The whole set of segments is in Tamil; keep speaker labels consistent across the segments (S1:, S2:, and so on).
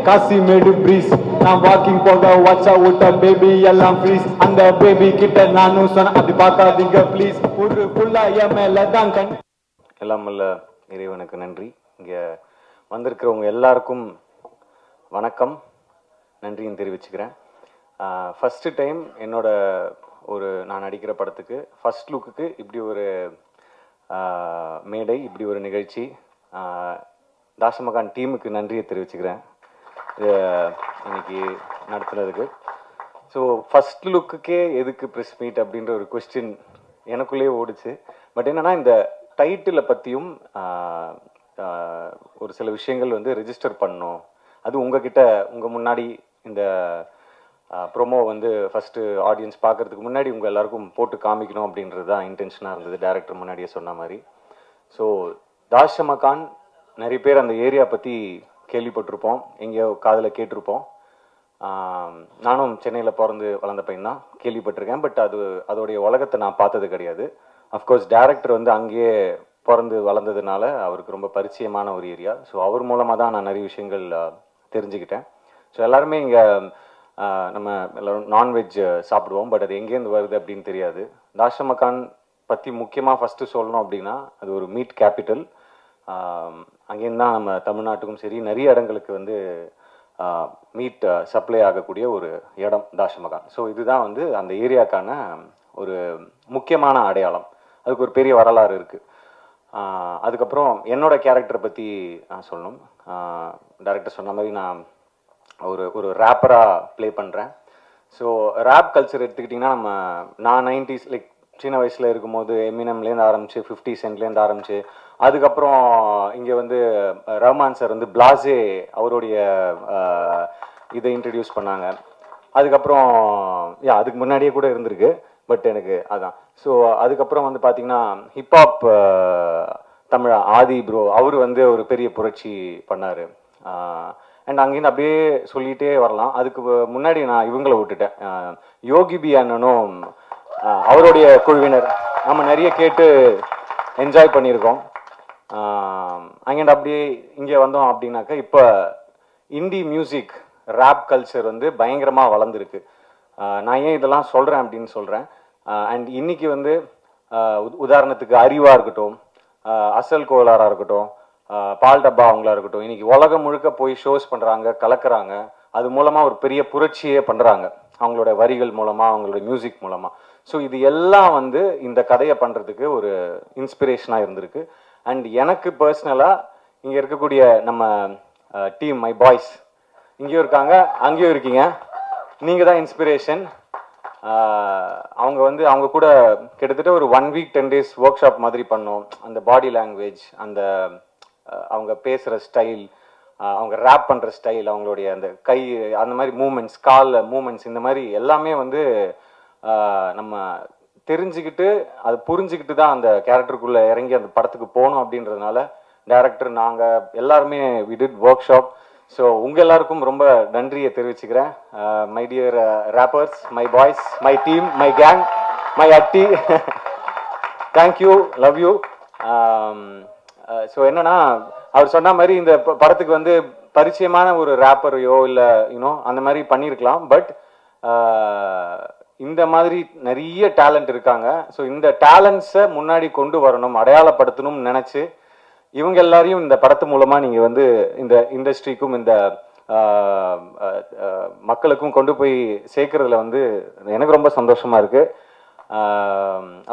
S1: காசிமேடு பிரீஸ் நான் வாக்கிங் போக வாட்சா விட்ட பேபி எல்லாம் ப்ளீஸ் அந்த பேபி கிட்ட நானும் சொன்ன அப்படி பார்க்காதீங்க ப்ளீஸ் ஒரு ஃபுல்லா என் மேல தான் கண்.
S2: எல்லாம் வல்ல இறைவனுக்கு நன்றி. இங்கே வந்திருக்கிறவங்க எல்லாருக்கும் வணக்கம், நன்றியும் தெரிவிச்சுக்கிறேன். ஃபஸ்ட்டு டைம் என்னோட நான் நடிக்கிற படத்துக்கு ஃபஸ்ட் லுக்குக்கு இப்படி ஒரு மேடை, இப்படி ஒரு நிகழ்ச்சி. தாஷமகான் டீமுக்கு நன்றியை தெரிவிச்சுக்கிறேன் இன்னைக்கு நடத்துனதுக்கு. ஸோ ஃபஸ்ட் லுக்குக்கே எதுக்கு ப்ரெஸ் மீட் அப்படின்ற ஒரு கொஸ்டின் எனக்குள்ளேயே ஓடிச்சு. பட் என்னென்னா இந்த டைட்டிலை பற்றியும் ஒரு சில விஷயங்கள் வந்து ரெஜிஸ்டர் பண்ணணும். அது உங்கள் முன்னாடி இந்த ப்ரொமோ வந்து ஃபஸ்ட்டு ஆடியன்ஸ் பார்க்குறதுக்கு முன்னாடி உங்கள் எல்லாருக்கும் போட்டு காமிக்கணும் அப்படின்றது தான் இன்டென்ஷனாக இருந்தது, டைரக்டர் முன்னாடியே சொன்ன மாதிரி. ஸோ தாஷமகான் நிறைய பேர் அந்த ஏரியா பற்றி கேள்விப்பட்டிருப்போம், எங்கேயோ காதில் கேட்டிருப்போம். நானும் சென்னையில் பிறந்து வளர்ந்த பையன் தான், கேள்விப்பட்டிருக்கேன். பட் அதோடைய உலகத்தை நான் பார்த்தது கிடையாது. அஃப்கோர்ஸ் டைரக்டர் வந்து அங்கேயே பிறந்து வளர்ந்ததுனால அவருக்கு ரொம்ப பரிச்சயமான ஒரு ஏரியா. ஸோ அவர் மூலமாக தான் நான் நிறைய விஷயங்கள் தெரிஞ்சுக்கிட்டேன். ஸோ எல்லாருமே இங்கே நம்ம எல்லோரும் நான்வெஜ் சாப்பிடுவோம், பட் அது எங்கேருந்து வருது அப்படின்னு தெரியாது. தாஷமகான் பற்றி முக்கியமாக ஃபஸ்ட்டு சொல்லணும் அப்படின்னா அது ஒரு மீட் கேபிட்டல். அங்கேருந்து தான் நம்ம தமிழ்நாட்டுக்கும் சரி நிறைய இடங்களுக்கு வந்து மீட் சப்ளை ஆகக்கூடிய ஒரு இடம் தாஷமகான். ஸோ இதுதான் வந்து அந்த ஏரியாக்கான ஒரு முக்கியமான அடையாளம். அதுக்கு ஒரு பெரிய வரலாறு இருக்குது. அதுக்கப்புறம் என்னோட கேரக்டரை பற்றி நான் சொல்லணும். டைரக்டர் சொன்ன மாதிரி நான் ஒரு ரேப்பராக ப்ளே பண்ணுறேன். ஸோ ரேப் கல்ச்சர் எடுத்துக்கிட்டிங்கன்னா நான் 90s லைக் சின்ன வயசில் இருக்கும்போது எமினம்லேருந்து ஆரம்பிச்சு 50 சென்ட்லேருந்து ஆரம்பிச்சு அதுக்கப்புறம் இங்கே வந்து ரஹ்மான் சார் வந்து பிளாஸே அவருடைய இதை இன்ட்ரடியூஸ் பண்ணாங்க. அதுக்கப்புறம் அதுக்கு முன்னாடியே கூட இருந்திருக்கு, பட் எனக்கு அதான். ஸோ அதுக்கப்புறம் வந்து பார்த்தீங்கன்னா ஹிப்ஹாப் தமிழ் ஆதி ப்ரோ அவர் வந்து ஒரு பெரிய புரட்சி பண்ணார். அண்ட் அங்கேருந்து அப்படியே சொல்லிகிட்டே வரலாம். அதுக்கு முன்னாடி நான் இவங்களை விட்டுட்டேன், யோகி பி அண்ணனும் அவருடைய குழுவினர் நம்ம நிறைய கேட்டு என்ஜாய் பண்ணியிருக்கோம். அங்கேருந்து அப்படியே இங்கே வந்தோம் அப்படின்னாக்கா இப்போ இண்டி மியூசிக் ரேப் கல்ச்சர் வந்து பயங்கரமாக வளர்ந்துருக்கு. நான் ஏன் இதெல்லாம் சொல்கிறேன் அப்படின்னு சொல்கிறேன். அண்ட் இன்னைக்கு வந்து உதாரணத்துக்கு அறிவாக இருக்கட்டும், அசல் கோலாராக இருக்கட்டும், பால் டப்பா அவங்களா இருக்கட்டும், இன்னைக்கு உலகம் முழுக்க போய் ஷோஸ் பண்ணுறாங்க, கலக்கிறாங்க. அது மூலமாக ஒரு பெரிய புரட்சியே பண்ணுறாங்க, அவங்களோட வரிகள் மூலமாக, அவங்களோட மியூசிக் மூலமாக. ஸோ இது எல்லாம் வந்து இந்த கதையை பண்ணுறதுக்கு ஒரு இன்ஸ்பிரேஷனாக இருந்திருக்கு. அண்ட் எனக்கு பர்சனலாக இங்கே இருக்கக்கூடிய நம்ம டீம் மை பாய்ஸ் இங்கேயும் இருக்காங்க, அங்கேயும் இருக்கீங்க, நீங்கள் தான் இன்ஸ்பிரேஷன். அவங்க கூட கிட்டத்தட்ட ஒரு 1 வீக் 10 days ஒர்க் ஷாப் மாதிரி பண்ணோம். அந்த பாடி லாங்குவேஜ், அந்த அவங்க பேசுகிற ஸ்டைல், அவங்க ரேப் பண்ணுற ஸ்டைல், அவங்களுடைய அந்த கை அந்த மாதிரி மூமெண்ட்ஸ், கால் மூமெண்ட்ஸ், இந்த மாதிரி எல்லாமே வந்து நம்ம தெரிஞ்சுக்கிட்டு அதை புரிஞ்சுக்கிட்டு தான் அந்த கேரக்டருக்குள்ளே இறங்கி அந்த படத்துக்கு போகணும் அப்படின்றதுனால டைரக்டர் நாங்கள் எல்லாருமே we did workshop. So உங்கள் எல்லாருக்கும் ரொம்ப நன்றியை தெரிவிச்சுக்கிறேன். My dear rappers, my boys, my team, my gang, my அட்டி, தேங்க்யூ, லவ் யூ. ஸோ என்னன்னா அவர் சொன்ன மாதிரி இந்த படத்துக்கு வந்து பரிச்சயமான ஒரு ரேப்பரையோ இல்லை அந்த மாதிரி பண்ணியிருக்கலாம். பட் இந்த மாதிரி நிறைய டேலண்ட் இருக்காங்க. ஸோ இந்த டேலண்ட்ஸை முன்னாடி கொண்டு வரணும், அடையாளப்படுத்தணும்னு நினச்சி இவங்க எல்லாரையும் இந்த படத்து மூலமாக நீங்கள் வந்து இந்த இண்டஸ்ட்ரிக்கும் இந்த மக்களுக்கும் கொண்டு போய் சேர்க்கறதுல வந்து எனக்கு ரொம்ப சந்தோஷமாக இருக்குது.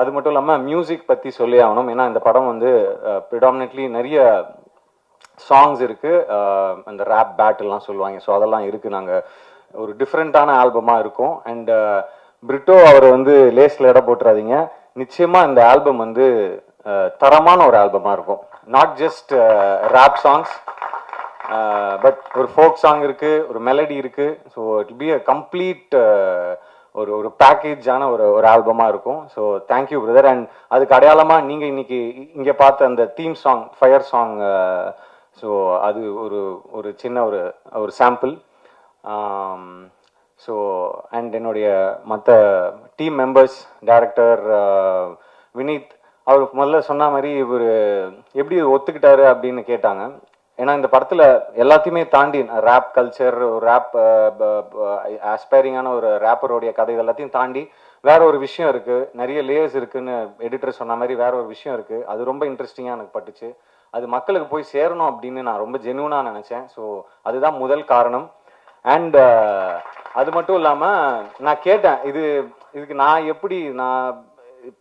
S2: அது மட்டும் இல்லாமல் மியூசிக் பற்றி சொல்லி ஆகணும். ஏன்னா இந்த படம் வந்து ப்ரிடாமினெட்லி நிறைய சாங்ஸ் இருக்குது, அந்த ரேப் பேட்டெல்லாம் சொல்லுவாங்க. ஸோ அதெல்லாம் இருக்குது. நாங்கள் ஒரு டிஃப்ரெண்ட்டான ஆல்பமாக இருக்கும். அண்ட் பிரிட்டோ அவர் வந்து லேஸில் இடம் போட்டுறாதீங்க, நிச்சயமாக இந்த ஆல்பம் வந்து தரமான ஒரு ஆல்பமாக இருக்கும். Not just rap songs, but ஒரு ஃபோக் சாங் இருக்குது, ஒரு மெலடி இருக்குது. So it be a complete ஒரு பேக்கேஜான ஒரு ஆல்பமாக இருக்கும். So thank you brother. அண்ட் அதுக்கு அடையாளமாக நீங்கள் இன்னைக்கு இங்கே பார்த்த அந்த theme song, fire song, so அது ஒரு சின்ன ஒரு சாம்பிள். ஸோ அண்ட் என்னுடைய மற்ற டீம் மெம்பர்ஸ், டைரக்டர் வினீத், அவர் முதல்ல சொன்ன மாதிரி இவர் எப்படி ஒத்துக்கிட்டாரு அப்படின்னு கேட்டாங்க. ஏன்னா இந்த படத்தில் எல்லாத்தையுமே தாண்டி ரேப் கல்ச்சர், ரேப் ஆஸ்பைரிங்கான ஒரு ரேப்பருடைய கதை எல்லாத்தையும் தாண்டி வேற ஒரு விஷயம் இருக்குது, நிறைய லேயர்ஸ் இருக்குன்னு எடிட்டர் சொன்ன மாதிரி வேற ஒரு விஷயம் இருக்குது. அது ரொம்ப இன்ட்ரெஸ்டிங்காக எனக்கு பட்டுச்சு. அது மக்களுக்கு போய் சேரணும் அப்படின்னு நான் ரொம்ப ஜென்யூனாக நினச்சேன். ஸோ அதுதான் முதல் காரணம். அண்ட் அது மட்டும் இல்லாமல் நான் கேட்டேன், இதுக்கு நான்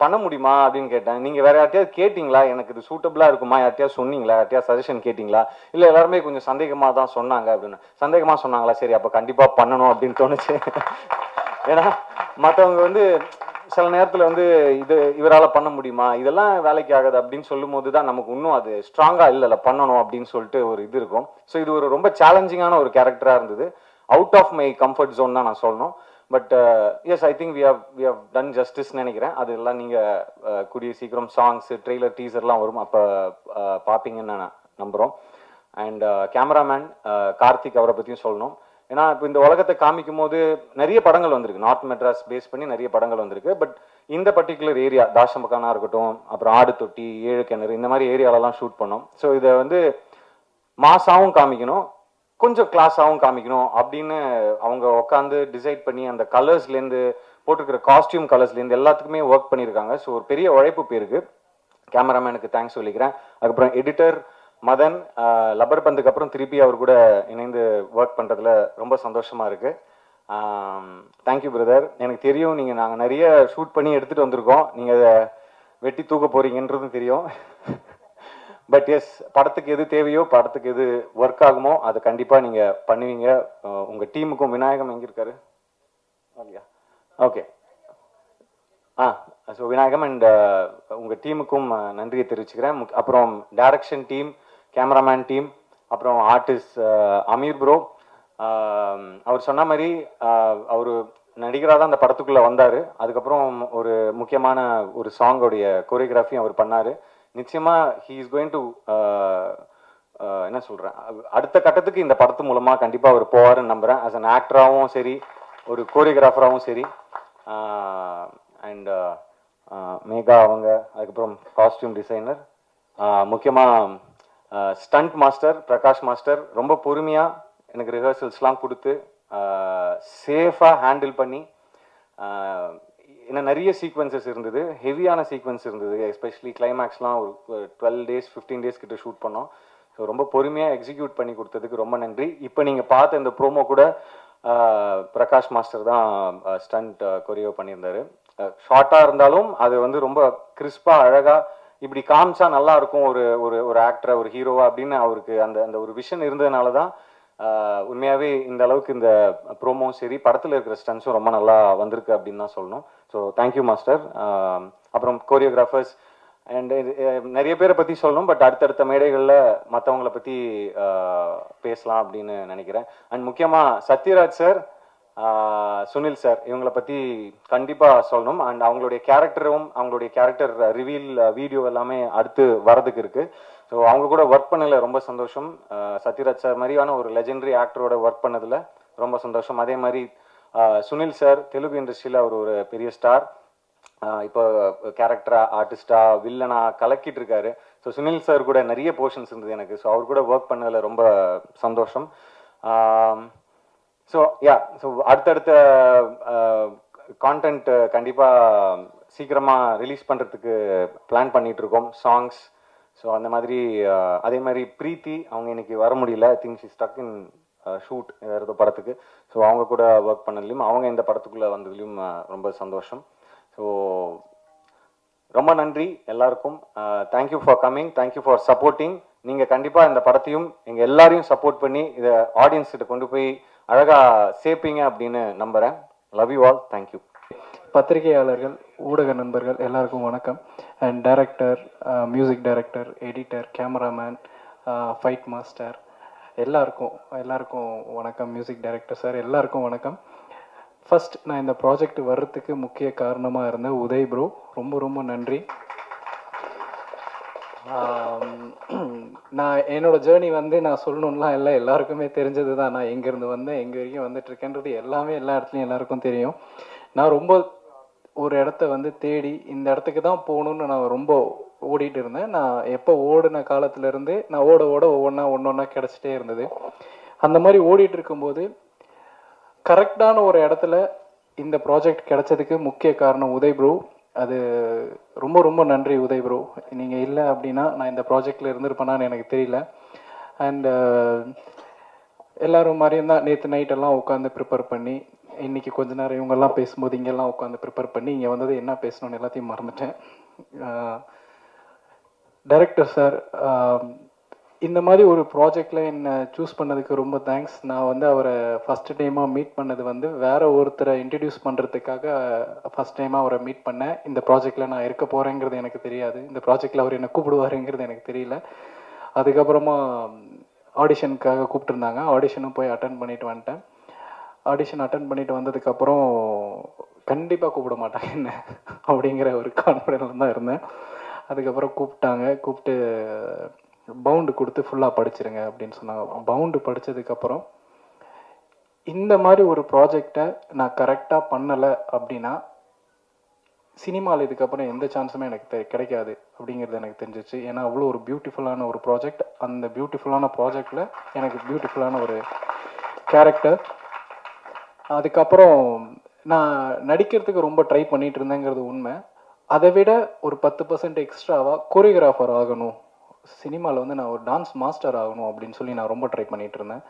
S2: பண்ண முடியுமா அப்படின்னு கேட்டேன். நீங்கள் வேற யார்ட்டையாவது கேட்டிங்களா, எனக்கு இது சூட்டபிளாக இருக்குமா, யார்ட்டையாவது சொன்னீங்களா, யார்ட்டையாவது சஜஷன் கேட்டிங்களா? இல்லை எல்லாருமே கொஞ்சம் சந்தேகமாக தான் சொன்னாங்க அப்படின்னு. சந்தேகமாக சொன்னாங்களா, சரி அப்போ கண்டிப்பாக பண்ணணும் அப்படின்னு தோணுச்சு. ஏன்னா மற்றவங்க வந்து சில நேரத்தில் வந்து இவரால் பண்ண முடியுமா, இதெல்லாம் வேலைக்கு ஆகுது அப்படின்னு சொல்லும் போது தான் நமக்கு இன்னும் அது ஸ்ட்ராங்காக இல்லை பண்ணணும் அப்படின்னு சொல்லிட்டு ஒரு இது இருக்கும். ஸோ இது ஒரு ரொம்ப சேலஞ்சிங்கான ஒரு கேரக்டராக இருந்தது. Out of my comfort zone தான் நான் சொல்லணும். But yes, I think we have done ஜஸ்டிஸ்ன்னு நினைக்கிறேன். அதெல்லாம் நீங்கள் கூடிய சீக்கிரம் சாங்ஸ், ட்ரெய்லர், டீசர்லாம் வரும், அப்போ பார்ப்பீங்கன்னு நான் நம்புகிறோம். அண்ட் கேமராமேன் கார்த்திக், அவரை பற்றியும் சொல்லணும். ஏன்னா இப்போ இந்த உலகத்தை காமிக்கும் போது நிறைய படங்கள் வந்திருக்கு, நார்த் மெட்ராஸ் பேஸ் பண்ணி நிறைய படங்கள் வந்திருக்கு. பட் இந்த பர்டிகுலர் ஏரியா, தாஷம்பக்கானா இருக்கட்டும், அப்புறம் ஆடு தொட்டி, ஏழு கிணறு, இந்த மாதிரி ஏரியாலலாம் ஷூட் பண்ணோம். ஸோ இதை வந்து மாசாவும் காமிக்கணும், கொஞ்சம் கிளாஸாகவும் காமிக்கணும் அப்படின்னு அவங்க உட்காந்து டிசைட் பண்ணி அந்த கலர்ஸ்லேருந்து போட்டிருக்கிற காஸ்டியூம் கலர்ஸ்லேருந்து எல்லாத்துக்குமே ஒர்க் பண்ணியிருக்காங்க. ஸோ ஒரு பெரிய உழைப்பு போயிருக்கு. கேமராமேனுக்கு தேங்க்ஸ் சொல்லிக்கிறேன். அதுக்கப்புறம் எடிட்டர் மதன், லப்பர் பந்துக்கு அப்புறம் திருப்பி அவர் கூட இணைந்து ஒர்க் பண்ணுறதுல ரொம்ப சந்தோஷமாக இருக்குது. Thank you brother. எனக்கு தெரியும் நாங்கள் நிறைய ஷூட் பண்ணி எடுத்துகிட்டு வந்திருக்கோம், நீங்கள் அதை வெட்டி தூக்க போகிறீங்கன்றதும் தெரியும். பட் எஸ், படத்துக்கு எது தேவையோ, படத்துக்கு எது ஒர்க் ஆகுமோ அதை கண்டிப்பாக நீங்கள் பண்ணுவீங்க. உங்கள் டீமுக்கும், விநாயகம் எங்கே இருக்காரு? ஓகே. ஸோ விநாயகம் அண்ட் உங்கள் டீமுக்கும் நன்றியை தெரிவிச்சுக்கிறேன். அப்புறம் டைரக்ஷன் டீம், கேமராமேன் டீம், அப்புறம் ஆர்டிஸ்ட் அமீர் ப்ரோ. அவர் சொன்ன மாதிரி அவர் நடிகராக தான் அந்த படத்துக்குள்ளே வந்தார். அதுக்கப்புறம் ஒரு முக்கியமான ஒரு சாங்கோடைய கோரியோகிராஃபியும் அவர் பண்ணார். நிச்சயமாக ஹீ இஸ் கோயிங் டு என்ன சொல்கிறேன், அடுத்த கட்டத்துக்கு இந்த படத்து மூலமாக கண்டிப்பாக அவர் போவாருன்னு நம்புகிறேன். ஆஸ் அன் ஆக்டராகவும் சரி, ஒரு கோரியோகிராஃபராகவும் சரி. அண்ட் மேகா அவங்க, அதுக்கப்புறம் காஸ்டியூம் டிசைனர், முக்கியமாக ஸ்டண்ட் மாஸ்டர் பிரகாஷ் மாஸ்டர், ரொம்ப பொறுமையாக எனக்கு ரிஹர்சல்ஸ்லாம் கொடுத்து சேஃபாக ஹேண்டில் பண்ணி, ஏன்னா நிறைய சீக்வன்சஸ் இருந்தது, ஹெவியான சீக்வன்ஸ் இருந்தது, எஸ்பெஷலி கிளைமேக்ஸ்லாம் ஒரு 12 days 15 days கிட்ட ஷூட் பண்ணோம். ஸோ ரொம்ப பொறுமையாக எக்ஸிக்யூட் பண்ணி கொடுத்ததுக்கு ரொம்ப நன்றி. இப்போ நீங்கள் பார்த்த இந்த ப்ரோமோ கூட பிரகாஷ் மாஸ்டர் தான் ஸ்டண்ட் கொரியோ பண்ணியிருந்தாரு. ஷார்ட்டாக இருந்தாலும் அது வந்து ரொம்ப கிறிஸ்பாக அழகாக இப்படி காமிச்சா நல்லா இருக்கும் ஒரு ஒரு ஆக்டரை, ஒரு ஹீரோவா அப்படின்னு அவருக்கு அந்த ஒரு விஷன் இருந்ததுனால தான் உண்மையாகவே இந்த அளவுக்கு இந்த ப்ரோமோவும் சரி, படத்தில் இருக்கிற ஸ்டன்ஸும் ரொம்ப நல்லா வந்திருக்கு அப்படின்னு தான் சொல்லணும். So thank you master. அப்புறம் கோரியோகிராஃபர்ஸ் அண்ட் நிறைய பேரை பற்றி சொல்லணும், பட் அடுத்தடுத்த மேடைகளில் மற்றவங்களை பற்றி பேசலாம் அப்படின்னு நினைக்கிறேன். அண்ட் முக்கியமாக சத்யராஜ் சார், சுனில் சார், இவங்களை பற்றி கண்டிப்பாக சொல்லணும். அண்ட் அவங்களுடைய கேரக்டர் ரிவீல் வீடியோ எல்லாமே அடுத்து வரதுக்கு இருக்குது. ஸோ அவங்க கூட ஒர்க் பண்ணதில் ரொம்ப சந்தோஷம். சத்யராஜ் சார் மாதிரியான ஒரு லெஜெண்டரி ஆக்டரோட ஒர்க் பண்ணதில் ரொம்ப சந்தோஷம். அதே மாதிரி சுனில் சார் தெலுங்கு இண்டஸ்ட்ரியில் அவர் ஒரு பெரிய ஸ்டார், இப்போ கேரக்டரா, ஆர்டிஸ்டா, வில்லனா கலக்கிட்டு இருக்காரு. ஸோ சுனில் சார் கூட நிறைய போர்ஷன்ஸ் இருந்தது எனக்கு. ஸோ அவர் கூட ஒர்க் பண்ணதில் ரொம்ப சந்தோஷம். ஸோ அடுத்தடுத்த கான்டென்ட் கண்டிப்பாக சீக்கிரமாக ரிலீஸ் பண்ணுறதுக்கு பிளான் பண்ணிகிட்ருக்கோம், சாங்ஸ். ஸோ அந்த மாதிரி அதே மாதிரி ப்ரீத்தி, அவங்க இன்னைக்கு வர முடியல, I think she stuck in shoot வேறு படத்துக்கு. ஸோ அவங்க கூட ஒர்க் பண்ணதுலையும், அவங்க இந்த படத்துக்குள்ளே வந்ததுலையும் ரொம்ப சந்தோஷம். ஸோ ரொம்ப நன்றி எல்லாருக்கும். Thank you for coming, thank you for supporting. நீங்கள் கண்டிப்பாக இந்த படத்தையும் எங்கள் எல்லாரையும் சப்போர்ட் பண்ணி இதை ஆடியன்ஸ் கிட்ட கொண்டு போய் அழகாக சேர்ப்பீங்க அப்படின்னு நம்புகிறேன். Love you all. தேங்க்யூ.
S3: பத்திரிகையாளர்கள், ஊடக நண்பர்கள் எல்லாருக்கும் வணக்கம். And director, music director, editor, cameraman, fight master எல்லாருக்கும் வணக்கம். மியூசிக் டைரக்டர் சார் எல்லாருக்கும் வணக்கம். ஃபர்ஸ்ட், நான் இந்த ப்ராஜெக்ட் வர்றதுக்கு முக்கிய காரணமாக இருந்த உதய் ப்ரோ, ரொம்ப ரொம்ப நன்றி. நான் என்னோட ஜேர்னி வந்து நான் சொல்லணும்லாம் இல்லை, எல்லாருக்குமே தெரிஞ்சது தான். நான் எங்கேருந்து வந்தேன், எங்கே வரைக்கும் வந்துட்டு இருக்கேன்றது எல்லாமே எல்லா இடத்துலையும் எல்லாருக்கும் தெரியும். நான் ரொம்ப ஒரு இடத்த வந்து தேடி இந்த இடத்துக்கு தான் போகணுன்னு நான் ரொம்ப ஓடிட்டு இருந்தேன். நான் எப்போ ஓடின காலத்துலேருந்து நான் ஓட ஓட ஒவ்வொன்றா கிடச்சிட்டே இருந்தது. அந்த மாதிரி ஓடிட்டு இருக்கும்போது கரெக்டான ஒரு இடத்துல இந்த ப்ராஜெக்ட் கிடைச்சதுக்கு முக்கிய காரணம் உதய் ப்ரோ. அது ரொம்ப ரொம்ப நன்றி உதய் ப்ரோ. நீங்கள் இல்லை அப்படின்னா நான் இந்த ப்ராஜெக்டில் இருந்திருப்பேனான்னு எனக்கு தெரியல. அண்டு எல்லோரும் மாதிரியும் தான் நேற்று நைட்டெல்லாம் உட்காந்து ப்ரிப்பேர் பண்ணி, இன்றைக்கி கொஞ்ச நேரம் இவங்கெல்லாம் பேசும்போது இங்கெல்லாம் உட்காந்து ப்ரிப்பேர் பண்ணி இங்கே வந்தது என்ன பேசணும்னு எல்லாத்தையும் மறந்துட்டேன். டைரக்டர் சார், இந்த மாதிரி ஒரு ப்ராஜெக்டில் என்னை சூஸ் பண்ணதுக்கு ரொம்ப தேங்க்ஸ். நான் வந்து அவரை ஃபஸ்ட்டு டைமாக மீட் பண்ணது வந்து வேறு ஒருத்தரை இன்ட்ரடியூஸ் பண்ணுறதுக்காக ஃபஸ்ட் டைமாக அவரை மீட் பண்ணேன். இந்த ப்ராஜெக்டில் நான் இருக்க போகிறேங்கிறது எனக்கு தெரியாது. இந்த ப்ராஜெக்டில் அவர் என்னை கூப்பிடுவாருங்கிறது எனக்கு தெரியல. அதுக்கப்புறமா ஆடிஷனுக்காக கூப்பிட்டுருந்தாங்க. ஆடிஷனும் போய் அட்டன் பண்ணிட்டு வந்துட்டேன். ஆடிஷன் அட்டன் பண்ணிட்டு வந்ததுக்கப்புறம் கண்டிப்பாக கூப்பிட மாட்டாங்க என்ன அப்படிங்கிற ஒரு கான்ஃபிடென்ஸ் தான் இருந்தேன். அதுக்கப்புறம் கூப்பிட்டு பவுண்டு கொடுத்து ஃபுல்லாக படிச்சிருங்க அப்படின்னு சொன்னாங்க. பவுண்டு படித்ததுக்கப்புறம் இந்த மாதிரி ஒரு ப்ராஜெக்டை நான் கரெக்டாக பண்ணலை அப்படின்னா சினிமாவில் இதுக்கப்புறம் எந்த சான்ஸுமே எனக்கு கிடைக்காது அப்படிங்கிறது எனக்கு தெரிஞ்சிச்சு. ஏன்னா அவ்வளோ ஒரு பியூட்டிஃபுல்லான ஒரு ப்ராஜெக்ட். அந்த பியூட்டிஃபுல்லான ப்ராஜெக்டில் எனக்கு பியூட்டிஃபுல்லான ஒரு கேரக்டர். அதுக்கப்புறம் நான் நடிக்கிறதுக்கு ரொம்ப ட்ரை பண்ணிகிட்டு இருந்தேங்கிறது உண்மை. அதை விட ஒரு 10% எக்ஸ்ட்ராவாக கோரியோகிராஃபர் ஆகணும், சினிமாவில் வந்து நான் ஒரு டான்ஸ் மாஸ்டர் ஆகணும் அப்படின்னு சொல்லி நான் ரொம்ப ட்ரை பண்ணிகிட்டு இருந்தேன்.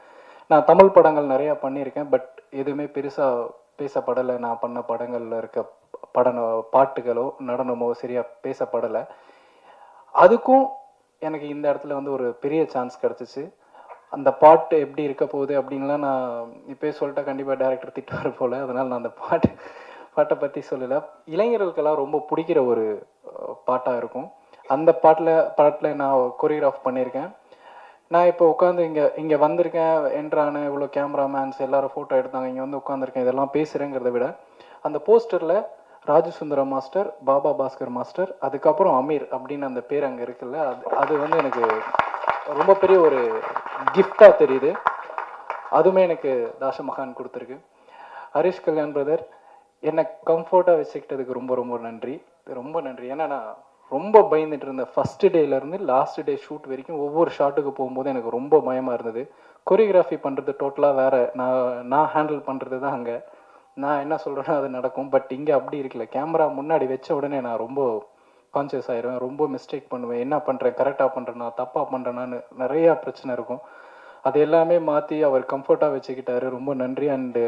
S3: நான் தமிழ் படங்கள் நிறையா பண்ணியிருக்கேன். பட் எதுவுமே பெருசாக பேசப்படலை. நான் பண்ண படங்களில் இருக்க பாட்டுகளோ நடனமோ சரியாக பேசப்படலை. அதுக்கும் எனக்கு இந்த இடத்துல வந்து ஒரு பெரிய சான்ஸ் கிடச்சிச்சு. அந்த பாட்டு எப்படி இருக்க போகுது அப்படின்லாம் நான் இப்போயே சொல்லிட்டா கண்டிப்பாக டேரக்டர் திட்டுவார் போல். அதனால் நான் அந்த பாட்டை பற்றி சொல்லலை. இளைஞர்களுக்கெல்லாம் ரொம்ப பிடிக்கிற ஒரு பாட்டாக இருக்கும். அந்த பாட்டில் நான் கொரியோகிராஃப் பண்ணியிருக்கேன். நான் இப்போ உட்காந்து இங்கே வந்திருக்கேன், என்ட்ரான இவ்வளோ கேமராமேன்ஸ் எல்லோரும் ஃபோட்டோ எடுத்தாங்க, இங்கே வந்து உட்காந்துருக்கேன், இதெல்லாம் பேசுகிறேங்கிறத விட அந்த போஸ்டரில் ராஜசுந்தரம் மாஸ்டர், பாபா பாஸ்கர் மாஸ்டர், அதுக்கப்புறம் அமீர் அப்படின்னு அந்த பேர் அங்கே இருக்குல்ல, அது வந்து எனக்கு ரொம்ப பெரிய ஒரு கிஃப்டாக தெரியுது. அதுவுமே எனக்கு தாஷமகான் கொடுத்துருக்கு. ஹரிஷ் கல்யாண் பிரதர் என்னை கம்ஃபர்ட்டாக வச்சுக்கிட்டதுக்கு ரொம்ப ரொம்ப நன்றி, ரொம்ப நன்றி. ஏன்னா நான் ரொம்ப பயந்துட்டு இருந்தேன். ஃபஸ்ட்டு டேலேருந்து லாஸ்ட் டே ஷூட் வரைக்கும் ஒவ்வொரு ஷாட்டுக்கு போகும்போது எனக்கு ரொம்ப பயமாக இருந்தது. கொரியோகிராஃபி பண்ணுறது டோட்டலாக வேறு, நான் ஹேண்டில் பண்ணுறது தான் அங்கே. நான் என்ன சொல்கிறேன்னா அது நடக்கும். பட் இங்கே அப்படி இருக்கல. கேமரா முன்னாடி வச்ச உடனே நான் ரொம்ப கான்சியஸ் ஆயிடுவேன், ரொம்ப மிஸ்டேக் பண்ணுவேன், என்ன பண்ணுறேன், கரெக்டாக பண்ணுறேன்னா தப்பாக பண்ணுறேன்னான்னு நிறையா பிரச்சனை இருக்கும். அது எல்லாமே மாற்றி அவர் கம்ஃபர்ட்டாக வச்சுக்கிட்டாரு, ரொம்ப நன்றி. அண்டு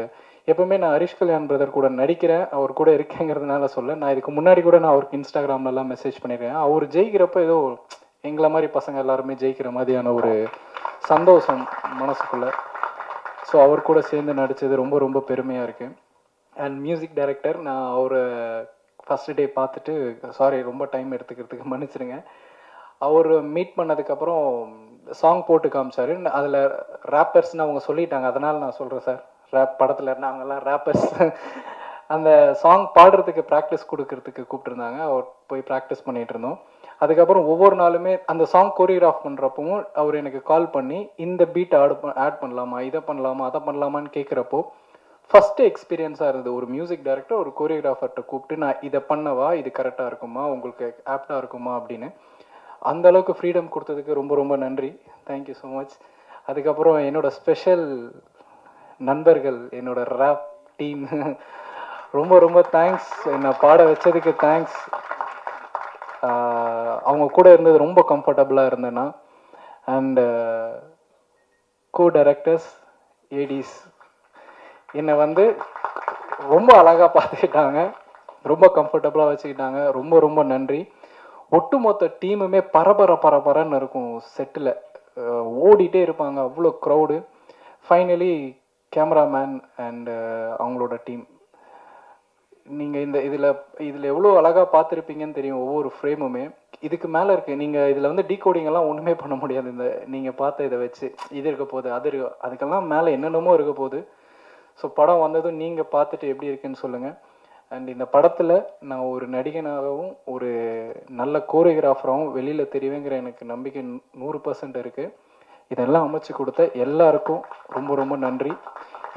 S3: எப்போவுமே நான் ஹரிஷ் கல்யாண் பிரதர் கூட நடிக்கிறேன், அவர் கூட இருக்கேங்கிறதுனால சொல்ல. நான் இதுக்கு முன்னாடி கூட நான் அவருக்கு இன்ஸ்டாகிராம்லலாம் மெசேஜ் பண்ணியிருக்கேன். அவர் ஜெயிக்கிறப்ப ஏதோ எங்களை மாதிரி பசங்க எல்லாருமே ஜெயிக்கிற மாதிரியான ஒரு சந்தோஷம் மனசுக்குள்ளே. ஸோ அவர் கூட சேர்ந்து நடித்தது ரொம்ப ரொம்ப பெருமையாக இருக்குது. அண்ட் மியூசிக் டைரக்டர், நான் அவரை ஃபஸ்ட்டு டே பார்த்துட்டு, சாரி ரொம்ப டைம் எடுத்துக்கிறதுக்கு மன்னிச்சிடுங்க. அவர் மீட் பண்ணதுக்கப்புறம் சாங் போட்டு காமிச்சார். அதில் ரேப்பர்ஸ்னு அவங்க சொல்லிட்டாங்க, அதனால் நான் சொல்கிறேன் சார். ரேப் படத்தில் நாங்கள்லாம் ரேப்பர்ஸ். அந்த சாங் பாடுறதுக்கு ப்ராக்டிஸ் கொடுக்கறதுக்கு கூப்பிட்டுருந்தாங்க. அவர் போய் ப்ராக்டிஸ் பண்ணிகிட்டு இருந்தோம். அதுக்கப்புறம் ஒவ்வொரு நாளுமே அந்த சாங் கோரியோகிராஃப் பண்ணுறப்பவும் அவர் எனக்கு கால் பண்ணி இந்த பீட்டை ஆட் பண்ணலாமா, இதை பண்ணலாமா, அதை பண்ணலாமான்னு கேட்குறப்போ ஃபஸ்ட்டு எக்ஸ்பீரியன்ஸாக இருந்தது. ஒரு மியூசிக் டைரக்டர் ஒரு கோரியோகிராஃபர்கிட்ட கூப்பிட்டு நான் இதை பண்ணவா, இது கரெக்டாக இருக்குமா, உங்களுக்கு ஆப்டாக இருக்குமா அப்படின்னு அந்த அளவுக்கு ஃப்ரீடம் கொடுத்ததுக்கு ரொம்ப ரொம்ப நன்றி. Thank you so much. அதுக்கப்புறம் என்னோடய ஸ்பெஷல் நண்பர்கள், என்னோடய ரேப் டீம், ரொம்ப ரொம்ப தேங்க்ஸ். என்னை பாட வச்சதுக்கு தேங்க்ஸ். அவங்க கூட இருந்தது ரொம்ப கம்ஃபர்டபுளாக இருந்தேன்னா. அண்டு கோ டைரக்டர்ஸ், ஏடிஸ் என்னை வந்து ரொம்ப அழகாக பார்த்துக்கிட்டாங்க, ரொம்ப கம்ஃபர்டபுளாக வச்சுக்கிட்டாங்க. ரொம்ப ரொம்ப நன்றி. ஒட்டுமொத்த டீமுமே பரபரன்னு இருக்கும். செட்டில் ஓடிட்டே இருப்பாங்க, அவ்வளோ க்ரௌடு. ஃபைனலி கேமராமேன் அண்டு அவங்களோட டீம், நீங்கள் இதில் எவ்வளோ அழகாக பார்த்துருப்பீங்கன்னு தெரியும். ஒவ்வொரு ஃப்ரேமுமே இதுக்கு மேலே இருக்குது. நீங்கள் இதில் வந்து டீகோடிங்கெல்லாம் ஒன்றுமே பண்ண முடியாது. இந்த நீங்கள் பார்த்த இதை வச்சு இது இருக்க போகுது, அதுக்கெல்லாம் மேலே என்னென்னமோ இருக்க போகுது. ஸோ படம் வந்ததும் நீங்கள் பார்த்துட்டு எப்படி இருக்குன்னு சொல்லுங்கள். அண்ட் இந்த படத்தில் நான் ஒரு நடிகனாகவும் ஒரு நல்ல கோரியோகிராஃபராகவும் வெளியில் தெரிவேங்கிற எனக்கு நம்பிக்கை 100% இருக்குது. இதெல்லாம் அமைச்சு கொடுத்த எல்லாருக்கும் ரொம்ப ரொம்ப நன்றி.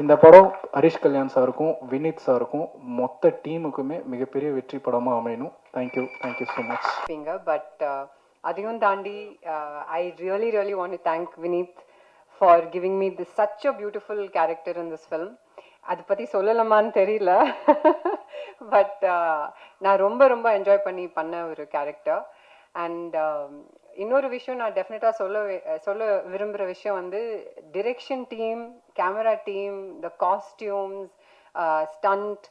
S3: இந்த படம் ஹரிஷ் கல்யாண் சாருக்கும் வினித் சாருக்கும் மொத்த டீமுக்குமே மிகப்பெரிய வெற்றி படமாக அமையணும். Thank you so much.
S4: பட் அதையும் தாண்டி I really want to thank Vineeth for giving me this such a beautiful character in this film. அதை பற்றி சொல்லலாமான்னு தெரியல. பட் நான் ரொம்ப என்ஜாய் பண்ண ஒரு கேரக்டர். அண்ட் இன்னொரு விஷயம் நான் டெஃபினட்டாக சொல்ல விரும்புகிற விஷயம் வந்து direction team, camera team, the costumes, stunt,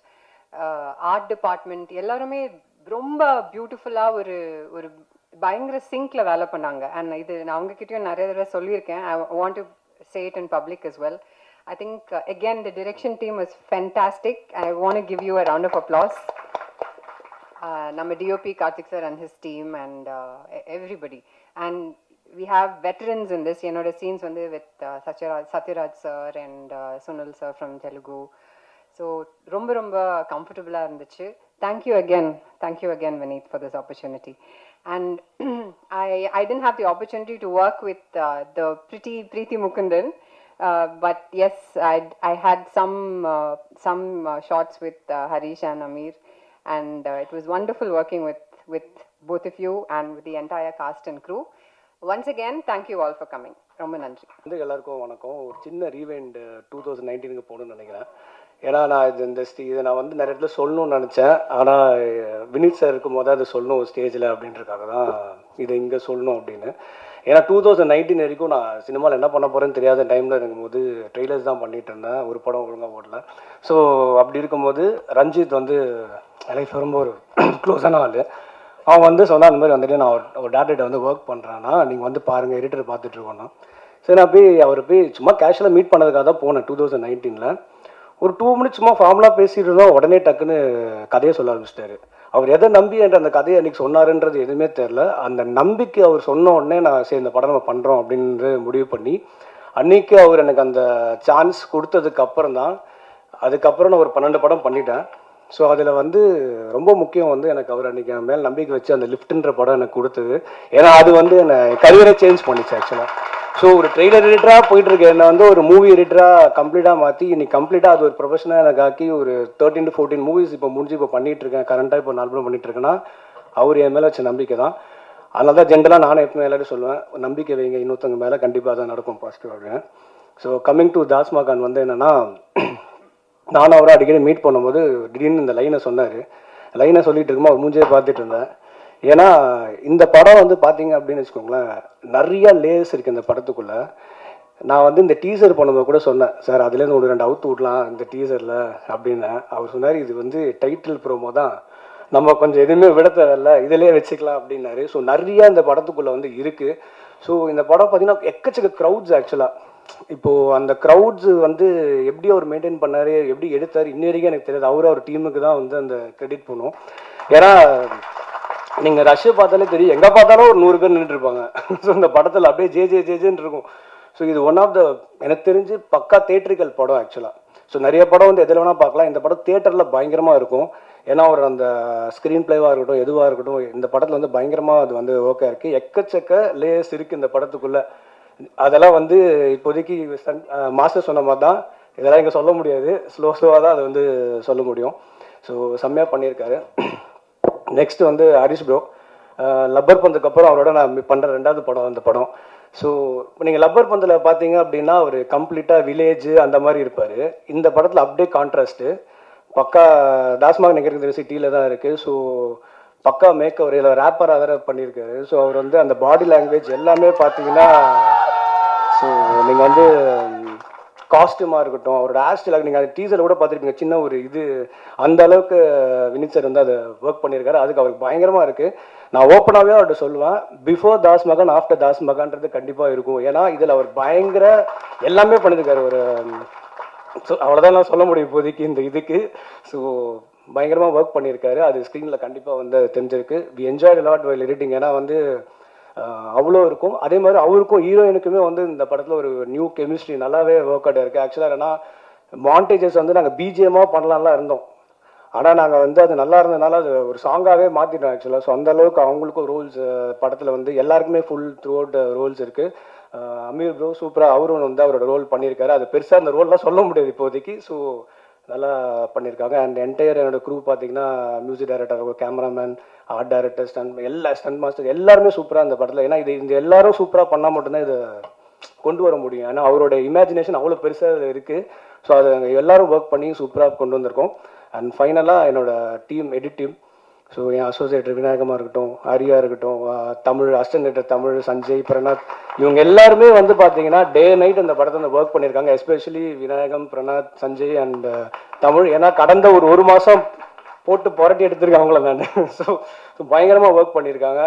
S4: art department எல்லாருமே ரொம்ப பியூட்டிஃபுல்லாக ஒரு பயங்கர சிங்க்ல வேலை பண்ணாங்க. அண்ட் இது நான் அவங்ககிட்டயும் நிறைய தடவை சொல்லியிருக்கேன். I want to say it in public as well. I think again the direction team was fantastic. I want to give you a round of applause. Nama DOP Karthik sir and his team and everybody. And we have veterans in this. You know, the scenes வந்து with Satyaraj sir and Sunil sir from Telugu. So ரொம்ப comfortable இருந்துச்சு. Thank you again Vineet for this opportunity. And I didn't have the opportunity to work with the pretty Preeti Mukundan. But yes, I had some shots with Harish and Amir, and it was wonderful working with both of you and with the entire cast and crew. Once again, thank you all for coming. ரொம்ப நன்றி.
S5: எல்லாருக்கும் வணக்கம். ஒரு சின்ன ரீவைண்ட் 2019க்கு போகணும்னு நினைக்கிறேன். ஏன்னா நான் இதை நான் வந்து நிறைய இடத்துல சொல்லணும்னு நினச்சேன். ஆனால் வினித் சார் இருக்கும் போது அதை சொல்லணும் ஸ்டேஜில் அப்படின்றதுக்காக தான் இதை இங்கே சொல்லணும் அப்படின்னு. ஏன்னா 2019 வரைக்கும் நான் சினிமாவில் என்ன பண்ண போகிறேன்னு தெரியாத டைமில் இருக்கும்போது ட்ரெய்லர்ஸ் தான் பண்ணிகிட்டு இருந்தேன். ஒரு படம் ஒழுங்காக ஓடல. ஸோ அப்படி இருக்கும்போது ரஞ்சித் வந்து லைஃப் ரொம்ப ஒரு க்ளோஸான ஆள். அவன் வந்து சொன்னால் அந்த மாதிரி வந்துட்டு நான் ஒரு டேரக்டர்கிட்ட வந்து ஒர்க் பண்ணுறேன்னா நீங்கள் வந்து பாருங்கள் எடிட்டர் பார்த்துட்ருக்கோன்னா. சரி நான் போய் சும்மா கேஷுவலாக மீட் பண்ணதுக்காக தான் போனேன் 2019. ஒரு 2 மினிட்ஸ் சும்மா ஃபார்முலாக பேசிட்டு இருந்தோம். உடனே டக்குன்னு கதையை சொல்ல ஆரம்பிச்சிட்டாரு. அவர் எதை நம்பி என்ற அந்த கதையை அன்றைக்கி சொன்னாருன்றது எதுவுமே தெரில. அந்த நம்பிக்கை அவர் சொன்ன உடனே நான் சரி இந்த படம் நம்ம பண்ணுறோம் அப்படின்ற முடிவு பண்ணி அன்றைக்கி அவர் எனக்கு அந்த சான்ஸ் கொடுத்ததுக்கப்புறம் தான் அதுக்கப்புறம் நான் ஒரு 12 படம் பண்ணிட்டேன். ஸோ அதில் வந்து ரொம்ப முக்கியம் வந்து எனக்கு அவர் அன்றைக்கி என் மேல் நம்பிக்கை வச்சு அந்த லிஃப்ட்டுன்ற படம் எனக்கு கொடுத்தது. ஏன்னா அது வந்து என்னை கரியரை சேஞ்ச் பண்ணிச்சு ஆக்சுவலாக. ஸோ ஒரு ட்ரெய்லர் எடிட்டராக போயிட்டுருக்கு என்னை வந்து ஒரு மூவி எடிட்டராக கம்ப்ளீட்டாக மாற்றி இன்னைக்கு கம்ப்ளீட்டாக அது ஒரு ப்ரொஃபஷனாக எனக்கு ஆக்கி ஒரு 13 to 14 மூவிஸ் இப்போ முடிஞ்சு இப்போ பண்ணிகிட்ருக்கேன். கரண்ட்டாக இப்போ 4 படம் பண்ணிகிட்ருக்கேன்னா அவர் என் மேலே வச்ச நம்பிக்கை தான். அதனால தான் ஜென்ரலாக நானும் எப்பவுமே எல்லாரும் சொல்லுவேன், நம்பிக்கை வைங்க இன்னொருத்தவங்க மேலே, கண்டிப்பாக தான் நடக்கும் பாசிட்டிவ் அப்படின்னு. ஸோ கம்மிங் டு தாஸ் மகான் வந்து என்னென்னா, நானும் அவரை அடிக்கடி மீட் பண்ணும்போது திடீர்னு இந்த லைனை சொன்னார். லைனை சொல்லிட்டு இருக்கும்போது அவர் மூஞ்சியே பார்த்துட்டு இருந்தேன். ஏன்னா இந்த படம் வந்து பார்த்தீங்க அப்படின்னு வச்சுக்கோங்களேன், நிறையா லேயர்ஸ் இருக்குது இந்த படத்துக்குள்ளே. நான் வந்து இந்த டீசர் பண்ணும்போது கூட சொன்னேன், சார் அதுலேருந்து ஒரு 2 அவுத்து விடலாம் இந்த டீசரில் அப்படின்னு. அவர் சொன்னார், இது வந்து டைட்டில் ப்ரோமோ தான், நம்ம கொஞ்சம் எதுவுமே விட தேவையில்ல, இதிலே வச்சுக்கலாம் அப்படின்னாரு. ஸோ நிறையா இந்த படத்துக்குள்ளே வந்து இருக்குது. ஸோ இந்த படம் பார்த்தீங்கன்னா எக்கச்சக்க க்ரௌட்ஸ் ஆக்சுவலாக. இப்போது அந்த க்ரௌட்ஸு வந்து எப்படி அவர் மெயின்டைன் பண்ணார், எப்படி எடுத்தார், இன்ன வரைக்கும் எனக்கு தெரியாது. அவர் டீமுக்கு தான் வந்து அந்த கிரெடிட் பண்ணும். ஏன்னா நீங்கள் ரஷ்யை பார்த்தாலே தெரியும், எங்கே பார்த்தாலும் ஒரு 100 பேர் நின்றுருப்பாங்க. ஸோ இந்த படத்தில் அப்படியே ஜேன்னு இருக்கும். ஸோ இது ஒன் ஆஃப் த எனக்கு தெரிஞ்சு பக்கா தேட்டரிக்கல் படம் ஆக்சுவலாக. ஸோ நிறைய படம் வந்து எதில் வேணால் பார்க்கலாம், இந்த படம் தேட்டரில் பயங்கரமாக இருக்கும். ஏன்னா ஒரு அந்த ஸ்க்ரீன் பிளேவாக இருக்கட்டும் எதுவாக இருக்கட்டும், இந்த படத்தில் வந்து பயங்கரமாக அது வந்து ஓகே இருக்குது. எக்கச்சக்க லேயர்ஸ் இருக்குது இந்த படத்துக்குள்ளே. அதெல்லாம் வந்து இப்போதைக்கு மாஸ்டர் சொன்ன மாதிரி தான், இதெல்லாம் இங்கே சொல்ல முடியாது, ஸ்லோவாக தான் அதை வந்து சொல்ல முடியும். ஸோ செம்மையாக பண்ணியிருக்காரு. நெக்ஸ்ட் வந்து ஹரிஷ் ப்ரோ, லப்பர் பந்துக்கு அப்புறம் அவரோட நான் பண்ணுற 2வது படம் அந்த படம். ஸோ இப்போ நீங்கள் லப்பர் பந்தில் பார்த்தீங்க அப்படின்னா அவர் கம்ப்ளீட்டாக வில்லேஜ் அந்த மாதிரி இருப்பார். இந்த படத்தில் அப்படியே கான்ட்ராஸ்ட்டு பக்கா தாஸ்மாக நிற்கிறது சிட்டியில் தான் இருக்குது. ஸோ பக்கா மேக்கவர் இல்லை ரேப்பராக வேறு பண்ணியிருக்காரு. ஸோ அவர் வந்து அந்த பாடி லாங்குவேஜ் எல்லாமே பார்த்தீங்கன்னா, ஸோ நீங்கள் வந்து காஸ்டியூமாக இருக்கட்டும், அவரோட ஹேர் ஸ்டைலாக நீங்கள் அது டீசரில் கூட பார்த்துருப்பீங்க, சின்ன ஒரு இது அந்த அளவுக்கு வினித் சார் வந்து அதை ஒர்க் பண்ணியிருக்காரு. அதுக்கு அவருக்கு பயங்கரமாக இருக்குது. நான் ஓப்பனாகவே அவர்கிட்ட சொல்லுவேன், பிஃபோர் தாஸ் மகான் ஆஃப்டர் தாஸ் மகான்றது கண்டிப்பாக இருக்கும். ஏன்னா இதில் அவர் பயங்கர எல்லாமே பண்ணியிருக்காரு. ஒரு ஸோ அவ்வளோதான் நான் சொல்ல முடியும் இப்போதைக்கு இந்த இதுக்கு. ஸோ பயங்கரமாக ஒர்க் பண்ணியிருக்காரு. அது ஸ்க்ரீனில் கண்டிப்பாக வந்து தெரிஞ்சிருக்கு. We enjoyed lot while editing. ஏன்னா வந்து அவ்வளோ இருக்கும். அதே மாதிரி அவருக்கும் ஹீரோயினுக்குமே வந்து இந்த படத்தில் ஒரு நியூ கெமிஸ்ட்ரி நல்லாவே ஒர்க் அவுட் இருக்குது. ஆக்சுவலாக ஏன்னா மாண்டேஜஸ் வந்து நாங்கள் பிஜிஎம்மாக பண்ணலாம்லாம் இருந்தோம். ஆனால் நாங்கள் வந்து அது நல்லா இருந்ததுனால அது ஒரு சாங்காகவே மாற்றிட்டோம் ஆக்சுவலாக. ஸோ அந்த அளவுக்கு அவங்களுக்கும் ரோல்ஸ் படத்தில் வந்து எல்லாருக்குமே ஃபுல் த்ரூ அவுட் ரோல்ஸ் இருக்குது. அமீர் ப்ரோ சூப்பராக அவரும் வந்து அவரோட ரோல் பண்ணியிருக்காரு. அது பெருசாக அந்த ரோல்லாம் சொல்ல முடியாது இப்போதைக்கு. ஸோ நல்லா பண்ணியிருக்காங்க. அண்ட் என்டையர் என்னோட க்ரூ பார்த்தீங்கன்னா music director, cameraman, art director, stunt master எல்லாருமே சூப்பராக அந்த படத்தில். ஏன்னா இது இந்த எல்லாரும் சூப்பராக பண்ணால் மட்டும்தான் இதை கொண்டு வர முடியும். ஏன்னா அவரோட இமேஜினேஷன் அவ்வளோ பெருசாக இருக்குது. ஸோ அது எல்லாரும் ஒர்க் பண்ணி சூப்பராக கொண்டு வந்திருக்கோம். அண்ட் ஃபைனலாக என்னோட டீம், எடிட் டீம், ஸோ என் அசோசியேட்டர் விநாயகமாக இருக்கட்டும், ஆரியா இருக்கட்டும், தமிழ் அசிஸ்டன்ட் தமிழ், சஞ்சய், பிரணாத், இவங்க எல்லாருமே வந்து பார்த்தீங்கன்னா டே நைட் அந்த படத்தை வந்து ஒர்க் பண்ணியிருக்காங்க. Especially Vinayagam, Pranath, Sanjay and Tamil. ஏன்னா கடந்த ஒரு மாதம் போட்டு புரட்டி எடுத்திருக்காங்கள நான். ஸோ பயங்கரமாக ஒர்க் பண்ணியிருக்காங்க.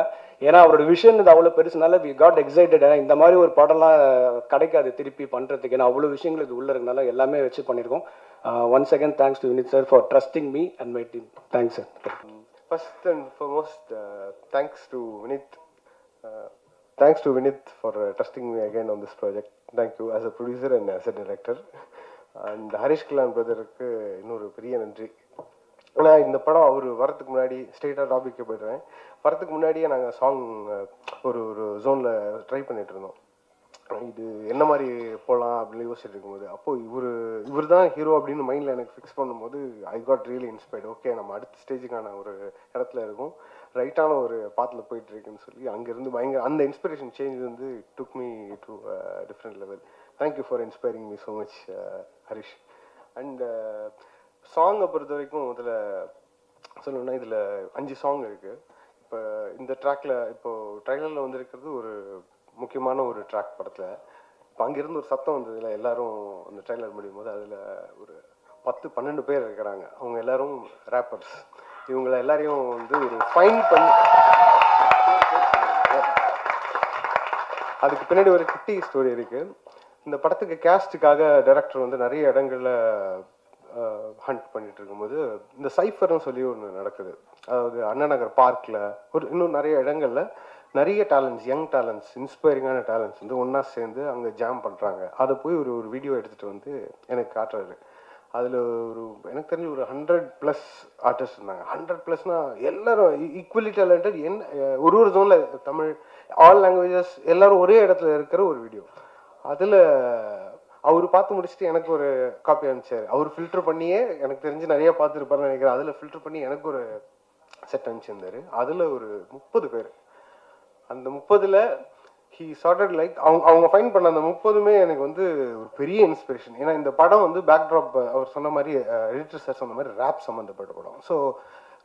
S5: ஏன்னா அவரோட விஷன் இது அவ்வளோ பெருசுனால வி காட் எக்ஸைட்டட். ஏன்னா இந்த மாதிரி ஒரு படம்லாம் கிடைக்காது திருப்பி பண்ணுறதுக்கு. ஏன்னா அவ்வளோ விஷயங்கள் இது உள்ளே இருக்கனால எல்லாமே வச்சு பண்ணியிருக்கோம். Once again thanks to Vineeth sir for trusting me and my team. Thanks sir.
S6: First and foremost, thanks to Vinith. Thanks to Vinith for trusting me again on this project. Thank you as a producer and as a director. And Harish Kalan brother-க்கு இன்னொரு பெரிய நன்றி. ஆனால் இந்த படம் அவர் வரத்துக்கு முன்னாடி ஸ்ட்ரெயிட்டாக டாபிக்கு போய்டுறேன். வரத்துக்கு முன்னாடியே நாங்கள் சாங் ஒரு ஜோனில் ட்ரை பண்ணிட்டு இருந்தோம். இது என்ன மாதிரி போகலாம் அப்படின்னு யோசிச்சுட்டு இருக்கும்போது அப்போது இவர் தான் ஹீரோ அப்படின்னு மைண்டில் எனக்கு ஃபிக்ஸ் பண்ணும்போது I got really inspired. Okay, நம்ம அடுத்த ஸ்டேஜுக்கான ஒரு இடத்துல இருக்கும், ரைட்டான ஒரு பாத்தில் போயிட்டுருக்குன்னு சொல்லி அங்கேருந்து பயங்கர அந்த இன்ஸ்பிரேஷன் சேஞ்ச் வந்து took me to different level. Thank you for inspiring me so much Harish. And சாங்கை பொறுத்த வரைக்கும் இதில் சொல்லணும்னா இதில் 5 சாங் இருக்குது. இப்போ இந்த ட்ராக்கில் இப்போது ட்ரைலரில் வந்துருக்கிறது ஒரு முக்கியமான ஒரு ட்ராக் படத்தில். இப்போ அங்கேருந்து ஒரு சத்தம் வந்ததில் எல்லாரும் அந்த ட்ரைலர் முடியும் போது அதில் ஒரு 10-12 பேர் இருக்கிறாங்க. அவங்க எல்லாரும் ரேப்பர்ஸ். இவங்களை எல்லாரையும் வந்து ஒரு ஃபைன் பண்ணி அதுக்கு பின்னாடி ஒரு குட்டி ஸ்டோரி இருக்குது. இந்த படத்துக்கு கேஸ்ட்டுக்காக டைரக்டர் வந்து நிறைய இடங்களில் ஹண்ட் பண்ணிட்டு இருக்கும்போது இந்த சைஃபர்னு சொல்லி ஒன்று நடக்குது. அதாவது அண்ணா நகர் பார்க்கில் இன்னும் நிறைய இடங்களில் நிறைய டேலண்ட்ஸ், யங் டேலண்ட்ஸ், இன்ஸ்பைரிங்கான டேலண்ட்ஸ் வந்து ஒன்றா சேர்ந்து அங்கே ஜாம் பண்ணுறாங்க. அதை போய் ஒரு வீடியோ எடுத்துகிட்டு வந்து எனக்கு காட்டுறாரு. அதில் எனக்கு தெரிஞ்சு ஒரு 100+ ஆர்டிஸ்ட் இருந்தாங்க. 100+னா எல்லாரும் ஈக்குவலி டேலண்டட். ஒரு ஜோனில் தமிழ், ஆல் லாங்குவேஜஸ் எல்லாரும் ஒரே இடத்துல இருக்கிற ஒரு வீடியோ. அதில் அவர் பார்த்து முடிச்சுட்டு எனக்கு ஒரு காப்பி அனுப்பிச்சார். அவர் ஃபில்டர் பண்ணியே எனக்கு தெரிஞ்சு நிறைய பார்த்துருப்பாருன்னு நினைக்கிறேன். அதில் ஃபில்டர் பண்ணி எனக்கு ஒரு செட் அனுப்பிச்சிருந்தாரு. அதில் ஒரு 30 பேர். அந்த 30ல் ஹீ சார்டட் லைக் அவங்க ஃபைன் பண்ண அந்த 30மே எனக்கு வந்து ஒரு பெரிய இன்ஸ்பிரேஷன். ஏன்னா இந்த படம் வந்து பேக்ட்ராப் அவர் சொன்ன மாதிரி, எடிட்டர் சார் சொன்ன மாதிரி ரேப் சம்மந்தப்பட்ட படம். ஸோ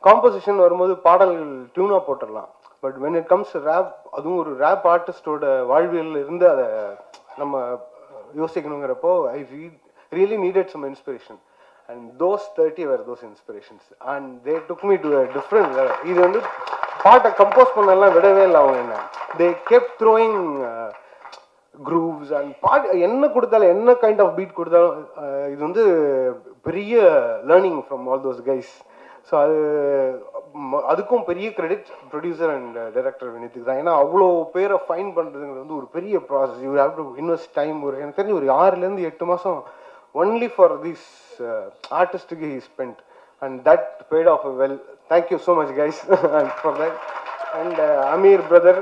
S6: காம்போசிஷன் வரும்போது பாடல்கள் டியூனாக போட்டுடலாம். But when it comes rap, அதுவும் ஒரு ரேப் ஆர்டிஸ்டோட வாழ்வியல் இருந்து அதை நம்ம யோசிக்கணுங்கிறப்போ I really needed some inspiration. And those 30 were those inspirations and they took me to a different level. இது வந்து பாட்டை கம்போஸ் பண்ணலாம் விடவே இல்லை அவங்க. என்ன they kept throwing grooves and பாட்டு என்ன கொடுத்தாலும், என்ன கைண்ட் ஆஃப் பீட் கொடுத்தாலும் இது வந்து பெரிய learning from all those guys. So அதுக்கும் பெரிய கிரெடிட் ப்ரொடியூசர் அண்ட் டைரக்டர் வினித்துக்கு தான். ஏன்னா அவ்வளோ பேரை ஃபைன் பண்ணுறதுங்கிறது வந்து ஒரு பெரிய process. You have to invest time. எனக்கு தெரிஞ்சு ஒரு 6-8 மாதம் only for this artist he spent, and that paid off well. Thank you so much guys for that. And Amir brother,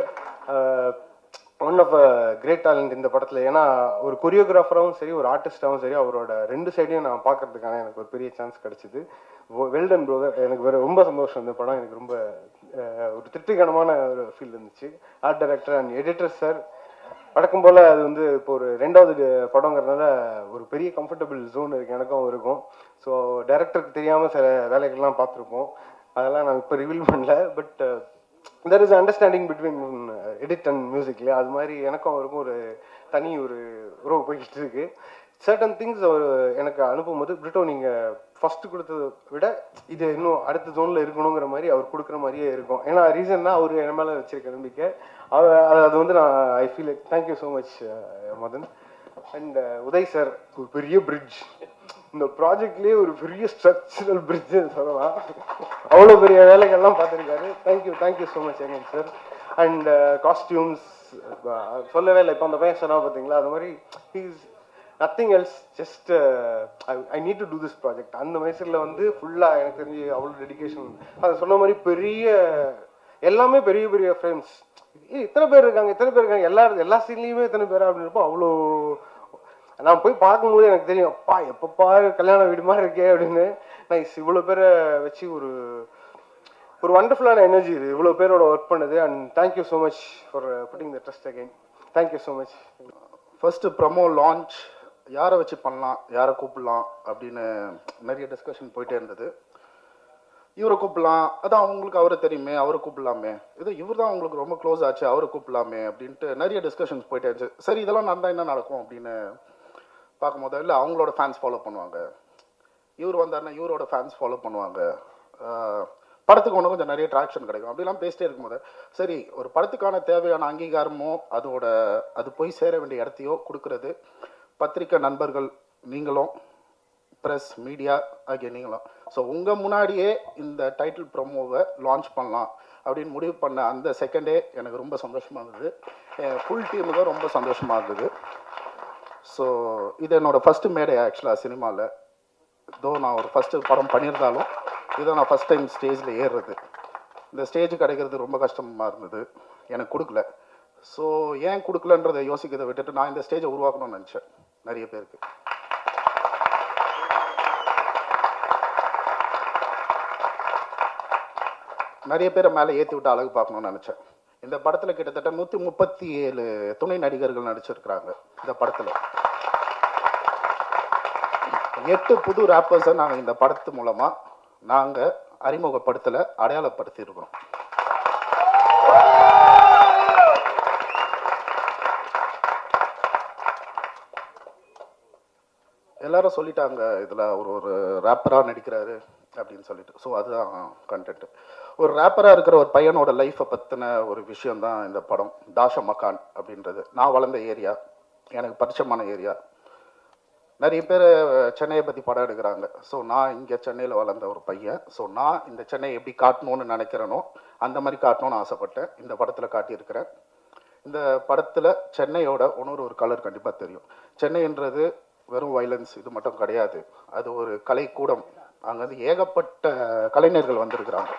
S6: one of a great talent இந்த படத்தில். ஏன்னா ஒரு கொரியோகிராஃபராகவும் சரி, ஒரு ஆர்டிஸ்டாகவும் சரி, அவரோட 2 சைடையும் நான் பார்க்கறதுக்கான எனக்கு ஒரு பெரிய சான்ஸ் கிடச்சிது. வெல்டன் பிரதர், எனக்கு வேறு ரொம்ப சந்தோஷம். இந்த படம் எனக்கு ரொம்ப ஒரு திருப்திகரமான ஒரு ஃபீல் இருந்துச்சு. Art director and editor sir வழக்கம் போல் அது வந்து இப்போ ஒரு 2வது படங்கிறதுனால ஒரு பெரிய கம்ஃபர்டபுள் ஜோன் இருக்குது எனக்கும் இருக்கும். ஸோ டைரக்டருக்கு தெரியாமல் சில வேலைகள்லாம் பார்த்துருப்போம், அதெல்லாம் நான் இப்போ ரிவீல் பண்ணல. But there is understanding between edit and மியூசிக்ல. அது மாதிரி எனக்கும் அவருக்கும் ஒரு தனி ஒரு உறவு போய்கிட்டு இருக்கு. சர்டன் திங்ஸ் அவர் எனக்கு அனுப்பும்போது, பிரிட்டோ நீங்கள் ஃபஸ்ட்டு கொடுத்ததை விட இது இன்னும் அடுத்த ஜோனில் இருக்கணுங்கிற மாதிரி அவர் கொடுக்குற மாதிரியே இருக்கும். ஏன்னா ரீசன்னா அவர் என் மேலே வச்சிருக்க நம்பிக்கை. அது வந்து நான் I feel like thank you so much Madan. And Uday sir, ஒரு பெரிய பிரிட்ஜ் இந்த ப்ராஜெக்ட்லேயே, ஒரு பெரிய ஸ்ட்ரக்சரல் பிரிட்ஜ் சொல்லலாம். அவ்வளோ பெரிய வேலைகள்லாம் பார்த்துருக்காரு. Thank you so much again sir. And costumes சொல்லவே இல்லை. இப்போ அந்த பையன் சொன்னா பார்த்தீங்களா, அது மாதிரி he's nothing else, just I need to do this project. அந்த மைசூரில் வந்து ஃபுல்லாக எனக்கு தெரிஞ்சு அவ்வளோ டெடிக்கேஷன். அது சொன்ன மாதிரி பெரிய எல்லாமே பெரிய பெரிய ஃப்ரேம்ஸ். இத்தனை பேர் இருக்காங்க எல்லா சீன்லேயுமே இத்தனை பேரா அப்படின்றப்போ அவ்வளோ நான் போய் பார்க்கும்போது எனக்கு தெரியும், அப்பா எப்பப்பா கல்யாண வீடு மாதிரி இருக்கே அப்படின்னு. நான் இவ்வளோ பேரை வச்சு ஒரு வண்டர்ஃபுல்லான எனர்ஜி இது, இவ்வளோ பேரோட ஒர்க் பண்ணது. And thank you so much for pudding the trust again. Thank you so much.
S7: First promo launch யாரை வச்சு பண்ணலாம், யாரை கூப்பிடலாம் அப்படின்னு நிறைய டிஸ்கஷன் போயிட்டே இருந்தது. இவரை கூப்பிடலாம், அதான் அவங்களுக்கு அவரை தெரியுமே, அவரை கூப்பிடலாமே, இவர் தான் அவங்களுக்கு ரொம்ப க்ளோஸ் ஆச்சு, அவரை கூப்பிடலாமே அப்படின்ட்டு நிறைய டிஸ்கஷன்ஸ் போயிட்டே இருந்துச்சு. சரி இதெல்லாம் நடந்தால் என்ன நடக்கும் அப்படின்னு பார்க்கும்போது, இல்லை அவங்களோட ஃபேன்ஸ் ஃபாலோ பண்ணுவாங்க, இவர் வந்தாருன்னா இவரோட ஃபேன்ஸ் ஃபாலோ பண்ணுவாங்க, படத்துக்கு ஒன்று கொஞ்சம் நிறைய ட்ராக்ஷன் கிடைக்கும் அப்படிலாம் பேசிட்டே இருக்கும்போது, சரி ஒரு படத்துக்கான தேவையான அங்கீகாரமோ அது போய் சேர வேண்டிய இடத்தையோ கொடுக்கறது பத்திரிக்கை நண்பர்கள் நீங்களும், ப்ரெஸ் மீடியா ஆகிய நீங்களும். ஸோ உங்கள் முன்னாடியே இந்த டைட்டில் ப்ரொமோவை லான்ச் பண்ணலாம் அப்படின்னு முடிவு பண்ண அந்த செகண்டே எனக்கு ரொம்ப சந்தோஷமாக இருந்தது. ஃபுல் டீமுக்கும் ரொம்ப சந்தோஷமாக இருந்தது. ஸோ இது என்னோடய ஃபஸ்ட்டு மேடை ஆக்சுவலாக சினிமாவில். நான் ஒரு ஃபஸ்ட்டு படம் பண்ணியிருந்தாலும் இதை நான் ஃபஸ்ட் டைம் ஸ்டேஜில் ஏறுறது. இந்த ஸ்டேஜ் கிடைக்கிறது ரொம்ப கஷ்டமாக இருந்தது, எனக்கு கொடுக்கல. ஸோ ஏன் கொடுக்கலன்றதை யோசிக்கிறதை விட்டுட்டு நான் இந்த ஸ்டேஜை உருவாக்கணும்னு நினச்சேன். நிறைய பேருக்கு நிறைய பேரை மேலே ஏற்றி விட்டு அழகு பார்க்கணும்னு நினச்சேன். இந்த படத்தில் கிட்டத்தட்ட 137 துணை நடிகர்கள் நடிச்சிருக்கிறாங்க. இந்த படத்தில் 8 புது ரேப்பர்ஸை நாங்கள் இந்த படத்து மூலமாக நாங்கள் அறிமுகப்படுத்தலை, அடையாளப்படுத்தியிருக்கிறோம். எல்லாரும் சொல்லிட்டாங்க இதில் ஒரு ரேப்பராக நடிக்கிறாரு அப்படின்னு சொல்லிட்டு. ஸோ அதுதான் கண்டென்ட். ஒரு ரேப்பராக இருக்கிற ஒரு பையனோட லைஃப்பை பற்றின ஒரு விஷயந்தான் இந்த படம். தாஷா மக்கான் அப்படின்றது நான் வளர்ந்த ஏரியா, எனக்கு பரிச்சயமான ஏரியா. நிறைய பேர் சென்னையை பற்றி படம் எடுக்கிறாங்க. ஸோ நான் இங்கே சென்னையில் வளர்ந்த ஒரு பையன். ஸோ நான் இந்த சென்னையை எப்படி காட்டணும்னு நினைக்கிறேனோ அந்த மாதிரி காட்டணும்னு ஆசைப்பட்டேன். இந்த படத்தில் காட்டியிருக்கிறேன். இந்த படத்தில் சென்னையோட ஒரு கலர் கண்டிப்பாக தெரியும். சென்னைன்றது வெறும் வைலன்ஸ் இது மட்டும் கிடையாது, அது ஒரு கலைக்கூடம். அங்கே வந்து ஏகப்பட்ட கலைஞர்கள் வந்திருக்கிறாங்க,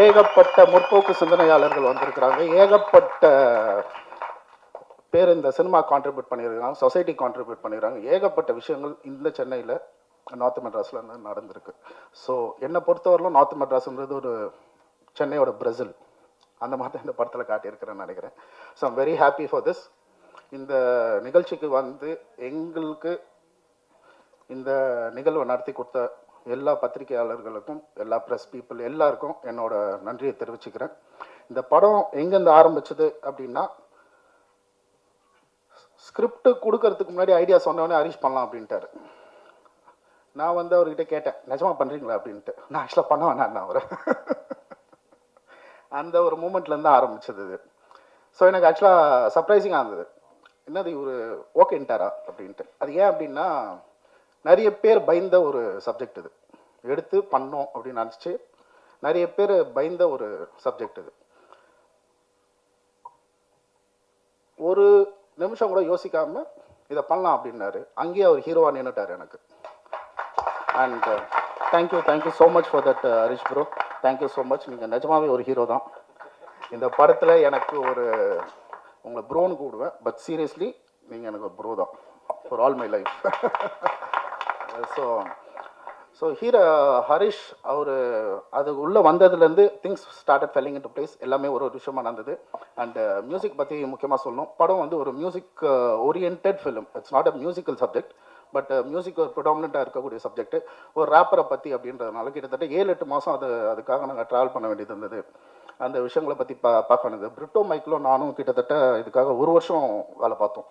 S7: ஏகப்பட்ட முற்போக்கு சிந்தனையாளர்கள் வந்திருக்கிறாங்க, ஏகப்பட்ட பேர் இந்த சினிமா கான்ட்ரிபியூட் பண்ணியிருக்காங்க, சொசைட்டி கான்ட்ரிபியூட் பண்ணிடுறாங்க. ஏகப்பட்ட விஷயங்கள் இந்த சென்னையில் நார்த் மெட்ராஸில் நடந்திருக்கு. ஸோ என்னை பொறுத்தவரையிலும் நார்த் மெட்ராஸ்ன்றது ஒரு சென்னையோட பிரேசில், அந்த மாதிரி இந்த படத்தில் காட்டியிருக்கிறேன்னு நினைக்கிறேன். So I'm very happy for this. இந்த நிகழ்ச்சிக்கு வந்து எங்களுக்கு இந்த நிகழ்வை நடத்தி கொடுத்த எல்லா பத்திரிகையாளர்களுக்கும், எல்லா ப்ரெஸ் பீப்புள் எல்லாருக்கும் என்னோட நன்றியை தெரிவிச்சுக்கிறேன். இந்த படம் எங்கேருந்து ஆரம்பிச்சது அப்படின்னா, ஸ்கிரிப்ட் கொடுக்கறதுக்கு முன்னாடி ஐடியா சொன்னோடனே அரேஞ்ச் பண்ணலாம் அப்படின்ட்டாரு. நான் வந்து அவர்கிட்ட கேட்டேன், நிஜமா பண்ணுறீங்களா அப்படின்ட்டு. நான் ஆக்சுவலாக பண்ண வேணாம் அவரை. அந்த ஒரு மூமெண்ட்லேருந்து ஆரம்பிச்சது இது. ஸோ எனக்கு ஆக்சுவலாக சர்ப்ரைசிங்காக இருந்தது, என்னது இவர் ஓகேன்ட்டாரா அப்படின்ட்டு. அது ஏன் அப்படின்னா, நிறைய பேர் பயந்த ஒரு சப்ஜெக்ட் இது, எடுத்து பண்ணோம் அப்படின்னு நினச்சி நிறைய பேர் பயந்த ஒரு சப்ஜெக்ட் இது. ஒரு நிமிஷம் கூட யோசிக்காம இதை பண்ணலாம் அப்படின்னாரு. அங்கேயே அவர் ஹீரோவா நின்றுட்டார் எனக்கு. And thank you so much for that Harish bro, thank you so much. நீங்கள் நிஜமாவே ஒரு ஹீரோ தான். இந்த படத்தில் எனக்கு உங்களை ப்ரோன்னு கூப்பிடுவேன், பட் சீரியஸ்லி நீங்கள் எனக்கு ஒரு ப்ரோ தான் for all my life. So Harish அவர் அது உள்ளே வந்ததுலேருந்து things started falling into place. எல்லாமே ஒரு விஷயமா நடந்தது. அண்ட் மியூசிக் பற்றி முக்கியமாக சொல்லணும். படம் வந்து ஒரு music orient film. It's not a musical subject, but music ஒரு ப்ரிடாமினண்ட்டாக இருக்கக்கூடிய சப்ஜெக்ட். ஒரு ரேப்பரை பற்றி அப்படின்றதுனால கிட்டத்தட்ட 7-8 மாதம் அதுக்காக நாங்கள் ட்ராவல் பண்ண வேண்டியது இருந்தது. அந்த விஷயங்களை பற்றி பார்க்க வேண்டியது. பிரிட்டோ மைக்கிலும் நானும் கிட்டத்தட்ட இதுக்காக 1 வருஷம் வேலை பார்த்தோம்.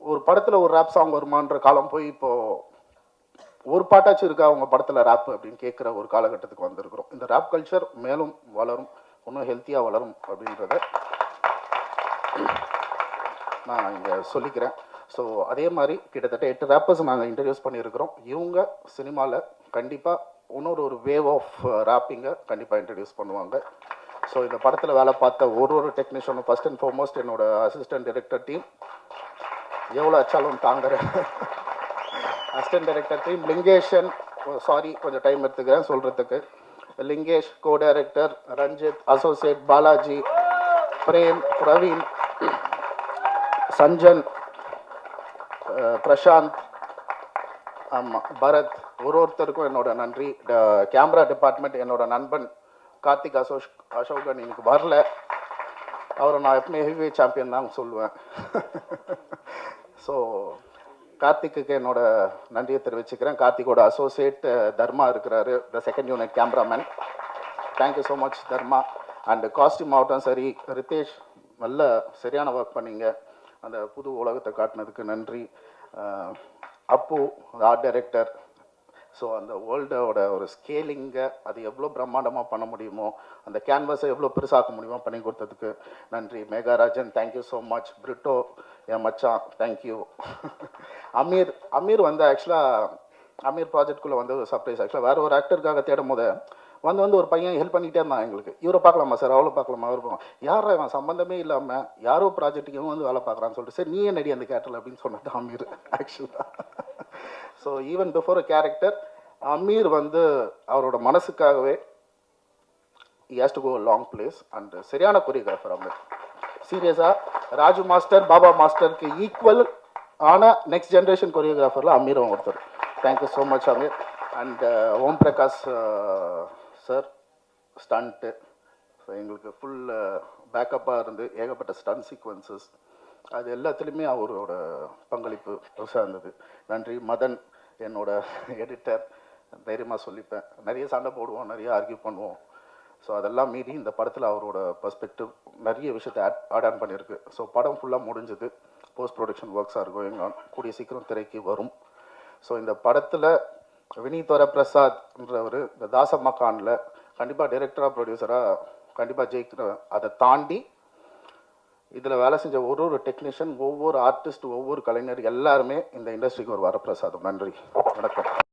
S7: ஒரு படத்தில் ஒரு ரேப் சாங் வருமான்ற காலம் போய் இப்போது ஒரு பாட்டாச்சும் இருக்கா அவங்க படத்தில் ரேப் அப்படின்னு கேட்குற ஒரு காலகட்டத்துக்கு வந்திருக்கிறோம். இந்த ரேப் கல்ச்சர் மேலும் வளரும், இன்னும் ஹெல்த்தியாக வளரும் அப்படின்றத நான் இங்கே சொல்லிக்கிறேன். ஸோ அதே மாதிரி கிட்டத்தட்ட 8 ரேப்பர்ஸ் நாங்கள் இன்ட்ரடியூஸ் பண்ணியிருக்கிறோம். இவங்க சினிமாவில் கண்டிப்பாக ஒரு வேவ் ஆஃப் ரேப்பிங்கை கண்டிப்பாக இன்ட்ரடியூஸ் பண்ணுவாங்க. ஸோ இந்த படத்தில் வேலை பார்த்த ஒரு டெக்னீஷியனும் ஃபர்ஸ்ட் அண்ட் ஃபார்மோஸ்ட் என்னோட அசிஸ்டன்ட் டைரக்டர் டீம், எவ்வளோ அச்சாலும் தாங்குற assistant director team, Lingeshan, sorry கொஞ்சம் டைம் எடுத்துக்கிறேன் சொல்கிறதுக்கு, Lingesh, co director Ranjith, associate Balaji, Prem, Praveen, Sanjan, Prashanth, ஆமாம் பரத், ஒருத்தருக்கும் என்னோட நன்றி. கேமரா டிபார்ட்மெண்ட் என்னோட நண்பன் கார்த்திக் அசோகன் இன்னைக்கு வரல. அவரை நான் எப்பவுமே ஹெவி சாம்பியன் தான் சொல்லுவேன். ஸோ கார்த்திக்கு என்னோட நன்றியை தெரிவிச்சுக்கிறேன். கார்த்திகோட அசோசியேட் தர்மா இருக்கிறாரு, the second unit cameraman. Thank you so much Dharma. And costume ஆகட்டும் சரி, ரித்தேஷ் நல்ல சரியான ஒர்க் பண்ணீங்க. அந்த புது உலகத்தை காட்டினதுக்கு நன்றி. அப்பு ஆர்ட் டைரக்டர். ஸோ அந்த வேர்ல்டோட ஒரு ஸ்கேலிங்கை அது எவ்வளோ பிரம்மாண்டமாக பண்ண முடியுமோ, அந்த கேன்வாஸை எவ்வளோ பெருசாக்க முடியுமோ பண்ணி கொடுத்ததுக்கு நன்றி. மேகாராஜன் தேங்க்யூ ஸோ மச். பிரிட்டோ என் மச்சான் தேங்க்யூ. அமீர் வந்து ஆக்சுவலாக அமீர் ப்ராஜெக்ட்குள்ளே வந்து ஒரு சர்ப்ரைஸ். ஆக்சுவலாக வேறு ஒரு ஆக்டருக்காக தேடும் போது வந்து ஒரு பையன் ஹெல்ப் பண்ணிக்கிட்டே இருந்தான் எங்களுக்கு. இவரை பார்க்கலாமா சார், அவளை பார்க்கலாமா, அவர் பார்க்கலாம், யாரா இவன் சம்மந்தமே இல்லாமல் யாரோ ப்ராஜெக்ட்டுக்கு வந்து வேலை பார்க்குறான்னு சொல்லிட்டு சரி நீயே நடி அந்த கேரக்டர் அப்படின்னு சொன்னது அமீர் ஆக்சுவலாக. So even before a character Amir வந்து அவரோட மனசுக்காகவே he has to go a long place and சரியான கொரியோகிராஃபர் அமீர். சீரியஸாக ராஜு மாஸ்டர், பாபா மாஸ்டருக்கு ஈக்குவல் ஆனால் நெக்ஸ்ட் ஜென்ரேஷன் கொரியோகிராஃபரில் அமீரும் ஒருத்தர். Thank you so much Amir. And Om Prakash sir stunt எங்களுக்கு ஃபுல் பேக்கப்பாக இருந்து ஏகப்பட்ட ஸ்டண்ட் சீக்வன்சஸ் அது எல்லாத்துலேயுமே அவரோட பங்களிப்பு பெருசாக இருந்தது. நன்றி. மதன் என்னோட எடிட்டர், தைரியமாக சொல்லிப்பேன். நிறைய சண்டை போடுவோம், நிறைய ஆர்கியூ பண்ணுவோம். ஸோ அதெல்லாம் மீறி இந்த படத்தில் அவரோட பர்ஸ்பெக்டிவ் நிறைய விஷயத்தை ஆட் ஆன் பண்ணியிருக்கு. ஸோ படம் ஃபுல்லாக முடிஞ்சது. போஸ்ட் ப்ரொடக்ஷன் ஒர்க்ஸாக இருக்கும், எங்கள் கூடிய சீக்கிரம் திரைக்கு வரும். ஸோ இந்த படத்தில் வினீத் வரப்பிரசாத்ன்றவர் இந்த தாசம்மக்கானில் கண்டிப்பாக டைரக்டராக ப்ரொடியூசராக கண்டிப்பாக ஜெயிக்கிற. அதை தாண்டி இதில் வேலை செஞ்ச ஒரு டெக்னீஷியன், ஒவ்வொரு ஆர்டிஸ்ட், ஒவ்வொரு கலைஞர் எல்லாருமே இந்த இண்டஸ்ட்ரிக்கு ஒரு வரப்பிரசாதம். நன்றி, வணக்கம்.